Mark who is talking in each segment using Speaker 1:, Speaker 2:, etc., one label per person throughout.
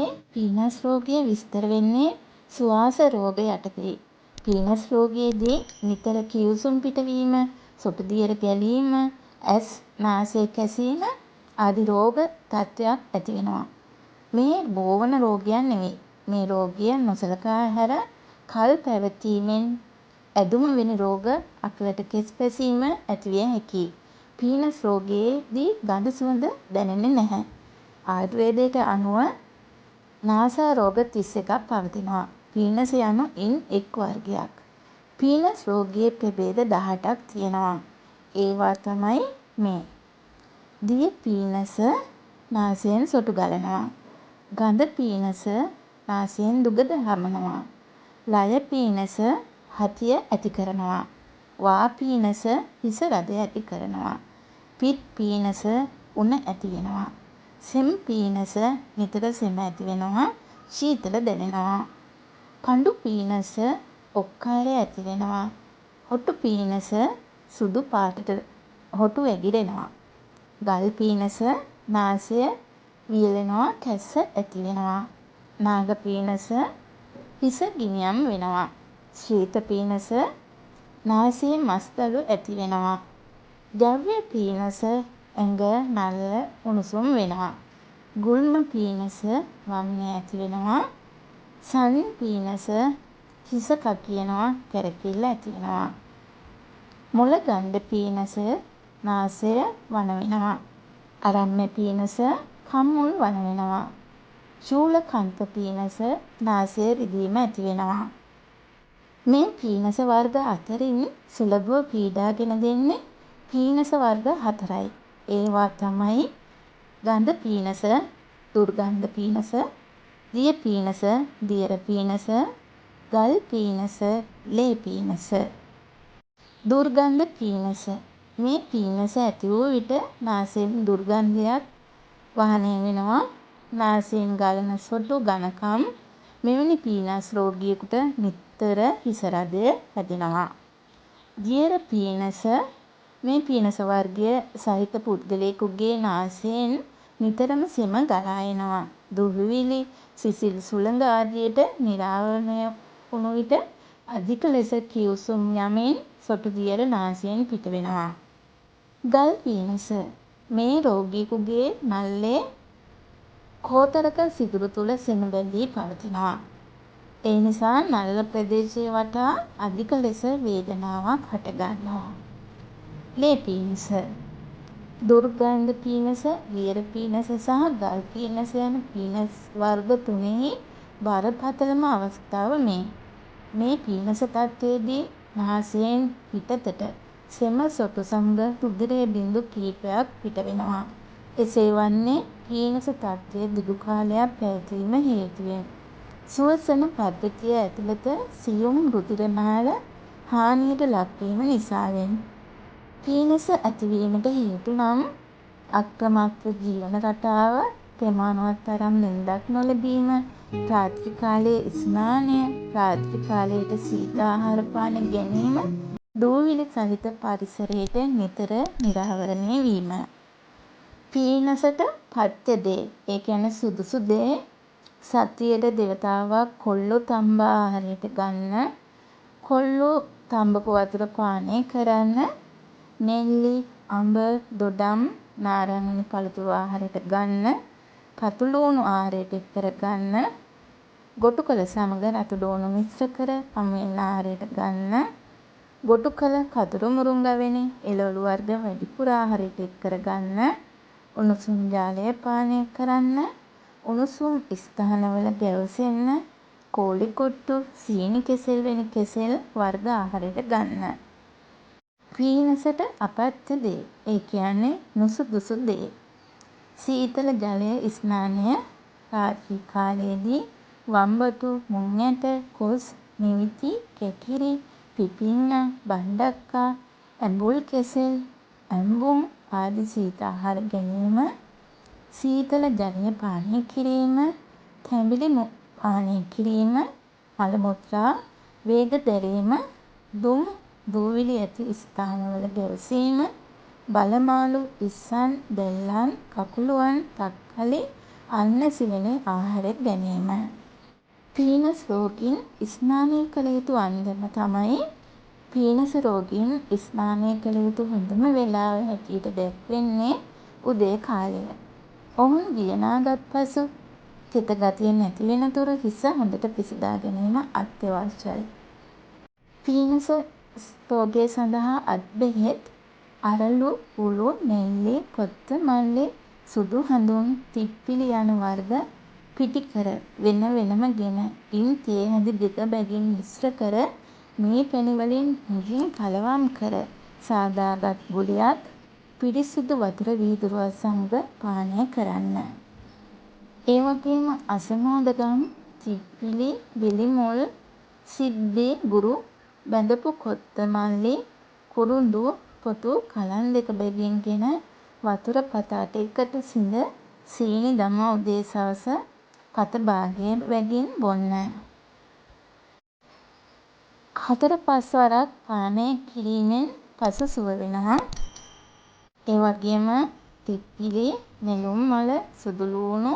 Speaker 1: මේ පීනස් රෝගය විස්තර වෙන්නේ සුවාස රෝග යටතේ. පීනස් රෝගයේදී නිතර කිව්සුම් පිටවීම, සොටු දියර ගැලීම, ඇස් නාසය කැසීම ආදී රෝග තත්ත්වයක් ඇති වෙනවා. මේ බෝවන රෝගයක් නෙවෙයි. මේ රෝගය නොසලකා හැර කල් පැවතීමෙන් ඇදුම වෙන රෝග අකලට කෙස් පැසීම ඇතිවිය හැකියි. පීනස් රෝගයේදී ගඳ සුවඳ දැනෙන්නේ නැහැ. ආයුර්වේදයට අනුව නාසා රෝග 31ක් පවතිනවා. පීනස යනු ඉන් එක් වර්ගයක්. පීනස් රෝගයේ ප්‍රභේද 18ක් තියෙනවා. ඒවා තමයි මේ. දිය පීනස නාසයෙන් සොටු ගලනවා. ගඳ පීනස නාසයෙන් දුගඳ හමනවා. ලය පීනස හතිය ඇති කරනවා. වා පීනස හිස රද ඇති කරනවා. පිත් පීනස උණ ඇති වෙනවා. සෙම් පීනස නිතර සෙම ඇති වෙනවා. ශීතල දැනෙනවා. පඬු පීනස ඔක්කාරය ඇති වෙනවා. හොටු පීනස සුදු පාටට හොටු වැగిරෙනවා. ගල් පීනස නාසය වියලෙනවා කැස්ස ඇති වෙනවා. නාග පීනස හිස ගිනියම් වෙනවා. ශ්වේත පීනස නාසයේ මස්දළු ඇති වෙනවා. ද්‍රව්‍ය පීනස ඇඟ නල්ල උණුසුම් වෙනවා. ගුල්ම පීනස වම්නය ඇති වෙනවා. සන් පීනස හිස කකියනවා කැරකිල්ල ඇති වෙනවා. මොළ ගන්ධ පීනස නාසය වන වෙනවා. අරම්‍ය පීනස කම් මුල් වන වෙනවා. චූල කන්ත පීනස නාසය රිදීම ඇති වෙනවා. මේ පීනස වර්ග අතරින් සුලභව පීඩා ගෙන දෙන්නේ පීනස වර්ග 4යි. ඒවා තමයි ගඳ පීනස, දුර්ගන්ධ පීනස, දිය පීනස, දියර පීනස, ගල් පීනස, ලේ පීනස. දුර්ගන්ධ පීනස. මේ පීනස ඇති වූ විට නාසයෙන් දුර්ගන්ධයක් වහනය වෙනවා. නාසයෙන් ගලන සොටු ඝනකම් මෙවැනි පීනස් රෝගියෙකුට නිතර හිස රදය හැදෙනවා. දියර පීනස. මේ පීනස වර්ගය සහිත පුද්ගලයෙකුගේ නාසයෙන් නිතරම සෙම ගලා එනවා. දුහුවිලි, සිසිල් සුළඟ ආදියට නිරාවරණය වුණු විට අධික ලෙස කිව්සුම් යමින් සොටු දියර නාසයෙන් පිට වෙනවා. ගල් පීනස. මේ රෝගියෙකුගේ නල්ලේ කෝතරක සිදුරු තුළ සෙම බැඳී පවතිනවා. ඒ නිසා නල්ල ප්‍රදේශය වටා අධික ලෙස වේදනාවක් හටගන්නවා. ලේ පීනස. දුර්ගන්ධ පීනස, දියර පීනස සහ ගල් පීනස යන පීනස් වර්ග තුනෙහි බරපතලම අවස්ථාව මේ. මේ පීනස තත්ත්වයේදී නාසයෙන් පිටතට සෙම සොටු සමග රුධිර බිඳු කිහිපයක් පිට වෙනවා. එසේ වන්නේ පීනස තත්ත්වය දිගු කාලයක් පැවතීම හේතුවෙන්. ස්වසන පද්ධතිය ඇතුළත සියුම් රුධිර නාල හානියට ලක්වීම නිසාවෙන්. පීනස ඇතිවීමට හේතු නම් අක්‍රමත්ව ජීවන රටාව, ප්‍රමාණවත් තරම් නින්දක් නොලැබීම, රාත්‍රී කාලයේ ස්නානය, රාත්‍රී කාලයට සීත ආහාර පාන ගැනීම, දූවිලි සහිත පරිසරයට නිතර නිරාවරණය වීම. පීනසට පත්‍ය දේ, ඒ කියන්නේ සුදුසු දේ සතියට දෙවතාවක් කොල්ලු තම්බ ආහාරයට ගන්න, කොල්ලු තම්බපු වතුර පානය කරන්න, නෙල්ලි, අඹ, දොඩම්, නාරං පළතුරු ආහාරයට ගන්න, පතුළු ආහාරයට එක්කර ගන්න, ගොටුකොළ සමග රතු ඩෝණු මිශ්‍ර කර පමෙන් ආහාරයට ගන්න, ගොටුකොළ, කදුරු මුරුංගා වැනි එළවලු වර්ග වැඩිපුර ආහාරයට එක්කර ගන්න, උණුසුම් ජලය පානය කරන්න, උණුසුම් ස්ථානවල ගැවසෙන්න, කෝලි කොට්ටු, සීනි කෙසෙල් වැනි කෙසෙල් වර්ග ආහාරයට ගන්න. පීනසට අපත්‍ය දේ, ඒ කියන්නේ නුසුදුසු දේ. සීතල ජලය ස්නානය, රාත්‍රී කාලයේදී වම්බටු, මුං ඇට, කොස්, නිවිති, කැකිරි, පිපිඤ්ඤා, බණ්ඩක්කා, ඇඹුල් කෙසෙල්, ඇඹුම් ආදී සීත ආහාර ගැනීම, සීතල ජලය පානය කිරීම, තැඹිලි පානය කිරීම, මල මුත්‍රා වේග දැරීම, දුම් දූවිලි ඇති ස්ථානවල ගැවසීම, බල මාළු, ඉස්සන්, දෙල්ලන්, කකුළුවන්, තක්කලි, අල්නැසි වෙන ආහාර ගැනීම. පීනස් රෝගීන් ස්නානය කළ යුතු අන්දම තමයි පීනස් රෝගීන් ස්නානය කළ යුතු හොඳම වෙලාව හැටියට දැක්වෙන්නේ උදේ කාලය. ඔවුන් දියනාගත් පසු තෙත ගතිය නැති වෙනතුරු හිස හොඳට පිසිදා ගැනීම අත්‍යවශ්‍යයි. පීනස් රෝගය සඳහා අත් බෙහෙත් අරලු, උළු, නෙල්ලි, කොත්තමල්ලි, සුදු හඳුන්, තිප්පිලි යන වර්ග පිටි කර වෙන වෙනම ගෙන ඉන් තේ හැඳි 2 බැගින් මිශ්‍ර කර මේ පැණි වලින් හොඳින් කලවම් කර සාදාගත් ගුලියක් පිරිසිදු වතුර වීදුරුවක් සමග පානය කරන්න. ඒ වගේම අසමෝදගම්, තිප්පිලි, බිලි මුල්, සිබ්බි, බුරු, බැඳපු කොත්තමල්ලි, කුරුඳු පොතු කලන් 2 බැගින් ගෙන වතුර පත 8කට සිඳ සීනි දමා උදේ සවස පත භාගය බැගින් බොන්න. 4-5 වරක් පානය කිරීමෙන් පසු සුව වෙනවා. ඒ වගේම තිප්පිලි, නෙළුම් මල, සුදු ළූණු,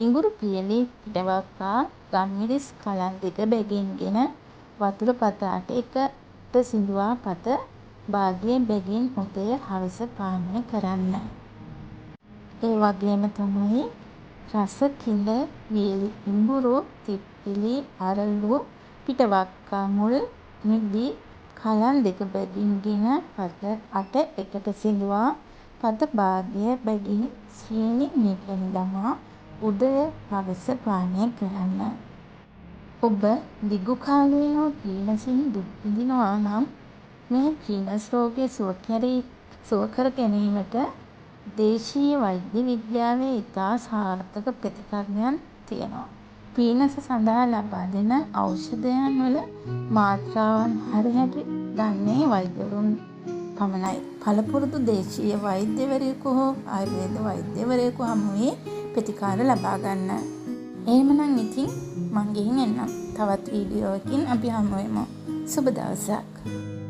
Speaker 1: ඉඟුරු පියලි, පිටවක්කා, ගම්මිරිස් කලන් 2 බැගින් ගෙන වතුර පත 8කට සිඳුවා පත භාගය බැගින් උදය හවස පානය කරන්න. ඒ වගේම තමයි රස කිඳ වියලි ඉඟුරු, තිප්පිලි, අරලු, පිටවක්කා මුල්, මිදි කලන් 2 බැගින් ගෙන පත 8 එකට සිඳුවා පත භාගය බැගින් සීනි මේ පැණි දමා උදය හවස පානය කරන්න. ඔබ දිගු කාලීනව පීනසින් දුක් විඳිනවා නම් මේ පීනස් රෝගය සුව කර ගැනීමට දේශීය වෛද්‍ය විද්‍යාවේ ඉතා සාර්ථක ප්‍රතිකර්මයන් තියෙනවා. පීනස සඳහා ලබා දෙන ඖෂධයන් වල මාත්‍රාවන් හරිහැටි දන්නේ වෛද්‍යවරුන් පමණයි. පළපුරුදු දේශීය වෛද්‍යවරයෙකු හෝ ආයුර්වේද වෛද්‍යවරයෙකු හමුවේ ප්‍රතිකාර ලබා ගන්න. එහෙමනම් ඉතින් මං ගිහින් එන්නම්. තවත් වීඩියෝවකින් අපි හමු වෙමු. සුබ දවසක්.